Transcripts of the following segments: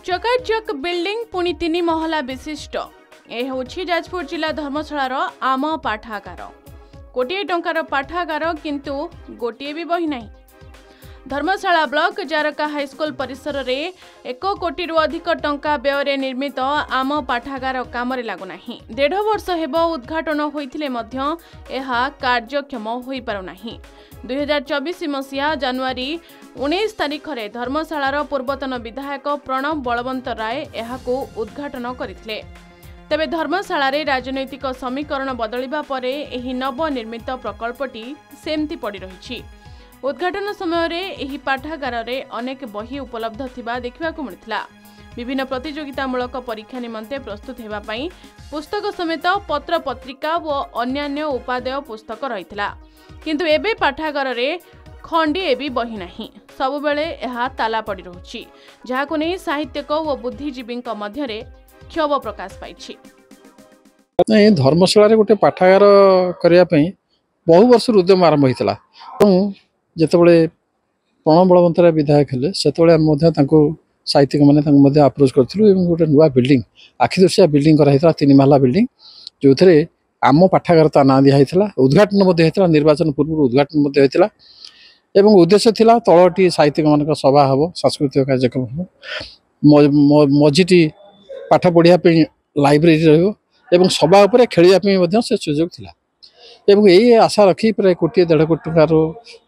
चकाचक बिल्डिंग पुणी 3 महला विशिष्ट यह होछि जाजपुर जिला धर्मशालार आम पाठागार। कोटिए टंकार पाठागार किंतु गोटे भी बही नहीं। धर्मशाला ब्लॉक जारका हाईस्कूल परिसर रे 1 कोटी अधिक टंका व्यय निर्मित आम पाठागार काम लगुना। 1.5 वर्ष हेब उद्घाटन होइथिले मध्य एहा कार्यक्षम होई पारुनाही। 2024 मसीहा जनवरी 19 तारिख रे धर्मशालार पूर्वतन विधायक प्रणव बलवंत राय एहाकू उद्घाटन करथिले। तेबे धर्मशाला रे राजनैतिक समीकरण बदलिबा परे एही नवनिर्मित प्रकल्पटी सेमती पड़ी रहिछि। उद्घाटन समय रे एही पाठागार रे अनेक बही उपलब्ध थिबा देखिबाकू मिलिथिला। विभिन्न प्रतियोगितामूलक परीक्षा निमंते प्रस्तुत हेबा पई पुस्तक समेत पत्र पत्रिका व अन्यान्य उपादेय पुस्तक रहिथिला। किंतु एबे पाठागार रे खंडीए भी बही नहीं। सबु बेले एहा ताला पड़ी रहुछि, जहाकू नै साहित्यक व बुद्धिजीवी मध्य रे क्षोभ प्रकाश पाइछि। धर्मशाला रे गोटे पाठागार करिया पई बहु वर्ष उद्यम आरंभ होइतला। जेतबेले प्रणव बलवंत राय विधायक हेले सेतबेले मध्य तांको साहित्यिक माने तांको मध्य अप्रोच करथिलु एवं गोटे नुवा बिल्डिंग आखिदर्शिया बिल्डिंग करा हितला 3 महला बिल्डिंग जोथरे आम पाठागार ता ना दिया हितला। उद्घाटन मध्य हितला, निर्वाचन पूर्व उद्घाटन मध्य हितला एवं उद्देश्य थिला तळटी साहित्यिक मानक सभा हबो, सांस्कृतिक कार्यक्रम हबो, मझीटी पाठ पढ़िया पे लाइब्रेरी रहिबो एवं सभा उपरे खेलिया पे मध्य से सुयोग थिला। एवं यही आशा रखी प्राय 1.5 कोटी टंकार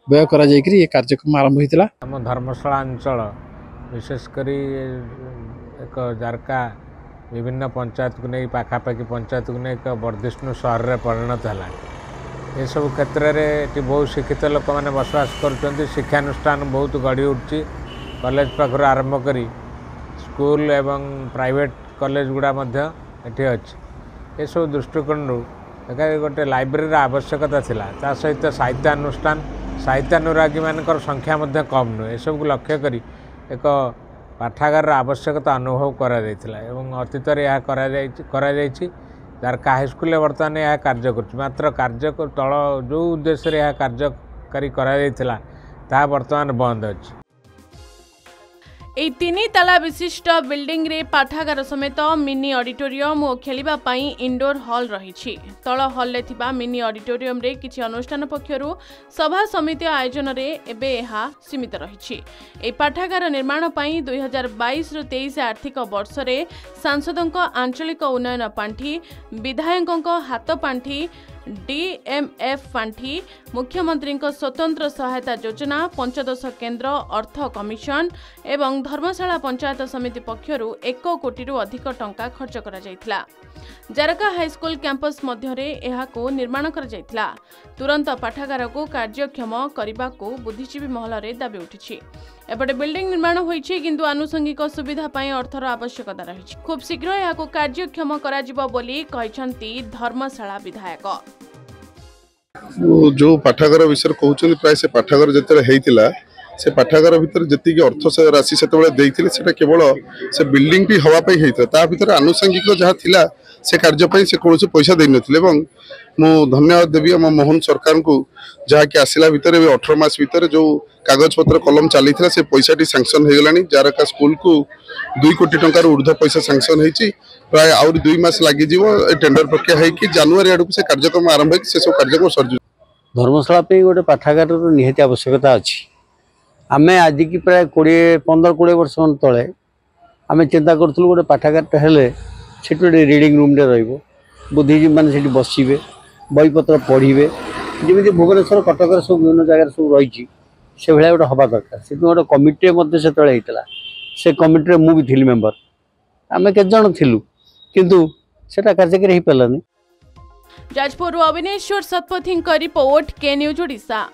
व्यय करा जायकरी ये कार्यक्रम आरंभ होइतला। हम धर्मशाला अंचल विशेषकर एक जारका विभिन्न पंचायत को नहीं पाखापाखि पंचायत को नहीं एक वर्धिष्णु सहर में परिणत है। ये सब क्षेत्र में बहुत शिक्षित लोक मैंने बसवास कर शिक्षानुष्ठान बहुत गढ़ी उठी कॉलेज पाखर आरंभ करी स्कूल एवं प्राइवेट कॉलेज गुड़ा अच्छी ये सब दृष्टिकोण गोटे लाइब्रेरी आवश्यकता थिला। ता सहित साहित्यानुष्ठान साहित्यानुरागी मानकर संख्या कम नुहे। ये सब लक्ष्य करी एक पाठागार आवश्यकता अनुभव करा जायतिला एवं अतीत यह करा जायछि। जारका हाईस्कूल बर्तमान यह कार्य कर मात्र कार्य तल जो उद्देश्य यह कार्यकारी करा जायतिला ता बर्तमान बंद अछि। 3 ताला विशिष्ट बिल्डिंग रे पाठागार समेत मिनी ऑडिटोरियम और खेलिबा पई इंडोर हॉल रहिछि। तळ हॉल ले थिबा मिनी ऑडिटोरियम रे किछि अनुष्ठान पक्षरु सभा समिति आयोजन रे एबे एहा सीमित रहिछि। ए पाठागार निर्माण पई 2022 रु 23 आर्थिक वर्ष रे सांसदक आंचलिक उन्नयन पांठी, विधायकक हाथ पांठी, डीएमएफ पांठी, मुख्यमंत्री स्वतंत्र सहायता योजना, पंचदश केंद्र अर्थ कमिशन एवं धर्मशाला पंचायत समिति पक्षरु 1 कोटी अधिक टंका खर्च करा जायतिला। जारका हाईस्कूल कैंपस मध्यरे एहाको निर्माण करा जायतिला। तुरंत पाठागार को कार्यक्षम करने को बुद्धिजीवी महल रे दाबी उठिछि। एपटे बिल्डिंग निर्माण होइछि किंतु आनुषंगिक सुविधा पई अर्थर आवश्यकता रहिछि। खूब शीघ्र एहाको कार्यक्षम करा जिवो बोली कहिसंती धर्मशाला विधायक। जो पाठागार विषय कहउछन प्राय से पाठागार जतरे हेइतिला से पाठागार भीतर जति की अर्थ से राशि सेतबेले देइथिले सेटा केवल से बिल्डिंग भी हवा पई हेइता। ता भीतर आनुषंगिक जहा थिला से कार्य पई से कोनोसी पैसा देइ नथिले एवं मु धन्यवाद देबी हम मोहन सरकार को जहा कि आसिला भीतर 18 मास भीतर जो कागज पत्र कलम चली से पैसाटी सैंक्शन हो गलानी। जारका स्कूल को 2 कोटी टंकार ऊर्ध्व पैसा सैंक्शन होइछि। प्राय आउरी 2 मास लागि जीवो टेंडर प्रक्रिया है कि जनवरी आडू से कार्यक्रम आरंभ है से सब कार्यक्रम सरजु। धर्मशाला पे गोटे पाठागार निहाती आवश्यकता अच्छी। आम आज की प्राय 15-20 वर्ष तले आम चिंता करूँ गोटे पाठागार हेले से रिडिंग रूम रे बुद्धिजीवी मैंने बसवे बहीपत्र पढ़े जमी भुवनेश्वर कटक सब विभिन्न जगह सब रही से भाया गोटे हवा दरकार। से गोटे कमिटी से से कमिटी मु भी थी मेम्बर। आम केत जन थिलु किंतु सेटा कार्यकारी हो पारानी। जाजपुर अविनेश्वर सतपथी रिपोर्ट के न्यूज ओडिशा।